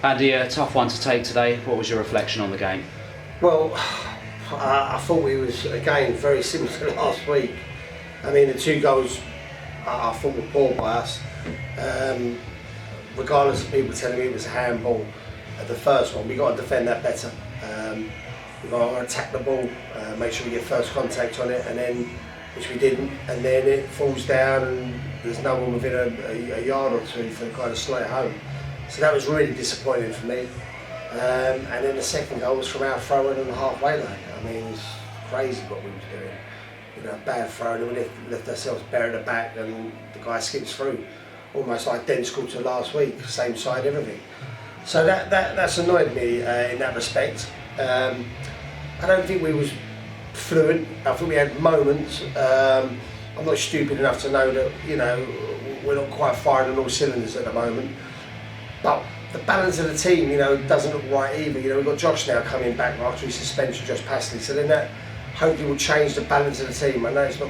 Andy, a tough one to take today. What was your reflection on the game? Well, I thought we was, again, very similar to last week. I mean, the 2 goals I thought were poor by us. Regardless of people telling me it was a handball at the first one, we got to defend that better. We got to attack the ball, make sure we get first contact on it, and then, which we didn't, and then it falls down and there's no one within a yard or two for kind of slot it home. So that was really disappointing for me. And then the second goal was from our throw-in on the halfway line. I mean, it's crazy what we were doing. You know, bad throw, and we left ourselves bare at the back, and the guy skips through, almost identical to last week, same side, everything. So that's annoyed me in that respect. I don't think we was fluent. I think we had moments. I'm not stupid enough to know that, you know, we're not quite firing on all cylinders at the moment. But the balance of the team, you know, doesn't look right either. You know, we've got Josh now coming back after his suspension, Josh Passley. So then that hopefully will change the balance of the team. I know it's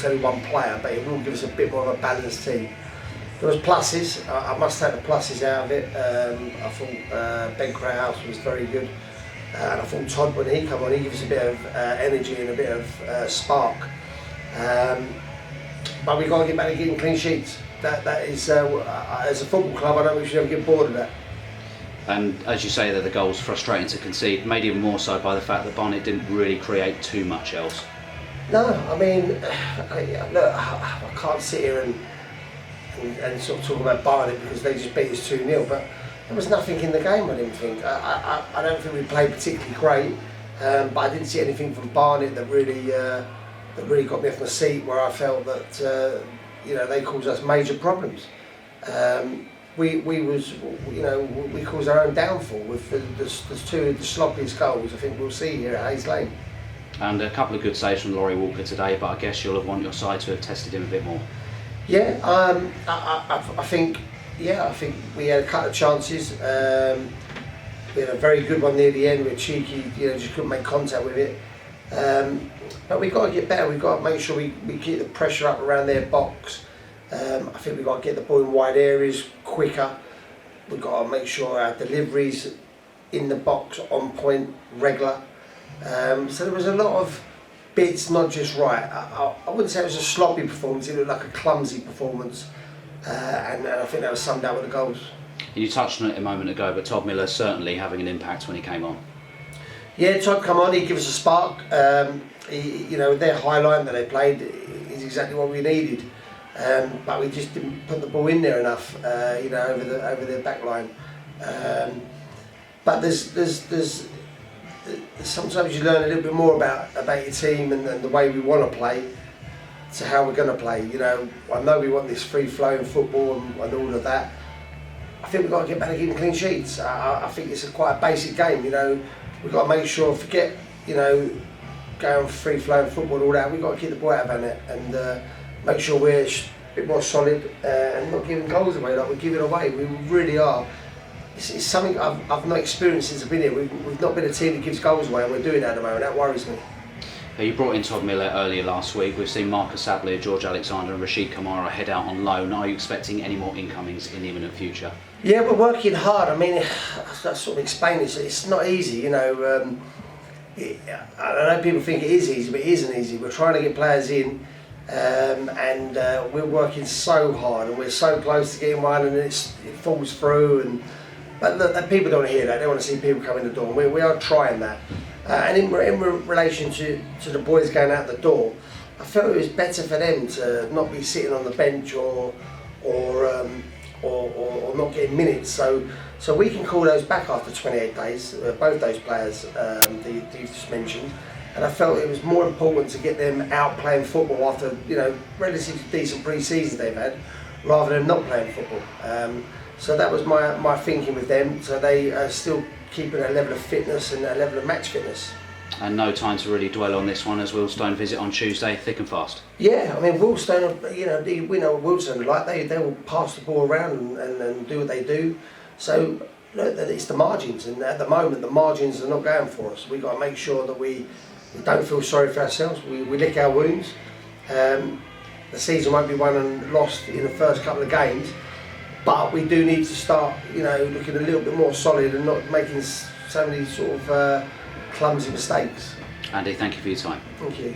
only one player, but it will give us a bit more of a balanced team. There was pluses. I must take the pluses out of it. I thought Ben Krauss was very good. And I thought Todd, when he came on, he gives us a bit of energy and a bit of spark. But we've got to get back to getting clean sheets. That is, as a football club, I don't think we should ever get bored of that. And as you say, that the goal's frustrating to concede, made even more so by the fact that Barnet didn't really create too much else. No, I mean, look, I can't sit here and sort of talk about Barnet because they just beat us 2-0, but there was nothing in the game, I didn't think. I don't think we played particularly great, but I didn't see anything from Barnet that really got me off my seat, where I felt that you know, they caused us major problems. We caused our own downfall with the 2 of the sloppiest goals I think we'll see here at Hayes Lane. And a couple of good saves from Laurie Walker today, but I guess you'll have wanted your side to have tested him a bit more. Yeah, I think we had a couple of chances. We had a very good one near the end. We were cheeky, you know, just couldn't make contact with it. But we've got to get better. We've got to make sure we keep the pressure up around their box. I think we've got to get the ball in wide areas quicker. We've got to make sure our deliveries in the box on point, regular. So there was a lot of bits not just right. I wouldn't say it was a sloppy performance. It looked like a clumsy performance, and I think that was summed up with the goals. You touched on it a moment ago, but Todd Miller certainly having an impact when he came on. Yeah, Todd come on. He gave us a spark. You know, their high line that they played is exactly what we needed, but we just didn't put the ball in there enough. You know, over the back line. But there's sometimes you learn a little bit more about your team and the way we want to play to how we're going to play. You know, I know we want this free-flowing football and all of that. I think we've got to get back to getting clean sheets. I think it's quite a basic game. You know, we've got to make sure, forget, you know, going free-flowing football and all that. We've got to keep the ball out of our net and make sure we're a bit more solid and not giving goals away like we're giving away. We really are. It's something I've not experienced since I've been here. We've not been a team that gives goals away, and we're doing that at the moment. That worries me. You brought in Todd Miller earlier last week. We've seen Marcus Abley, George Alexander and Rashid Kamara head out on loan. Are you expecting any more incomings in the imminent future? Yeah, we're working hard. I mean, I sort of explain this. It's not easy, you know. I know people think it is easy, but it isn't easy. We're trying to get players in, and we're working so hard, and we're so close to getting one, and it falls through. But look, people don't want to hear that. They want to see people come in the door. We are trying that. And in relation to the boys going out the door, I felt it was better for them to not be sitting on the bench or not getting minutes. So we can call those back after 28 days, both those players that you've just mentioned. And I felt it was more important to get them out playing football after, you know, relatively decent pre-seasons they've had, rather than not playing football. So that was my thinking with them. So they are still keeping a level of fitness and a level of match fitness. And no time to really dwell on this one as Wealdstone visit on Tuesday, thick and fast. Yeah, I mean Wealdstone, you know, we know what Wealdstone are like. They will pass the ball around and do what they do. So look, it's the margins, and at the moment the margins are not going for us. We've got to make sure that we don't feel sorry for ourselves. We lick our wounds. The season won't be won and lost in the first couple of games. but we do need to start, looking a little bit more solid and not making so many sort of clumsy mistakes. Andy, thank you for your time. Thank you.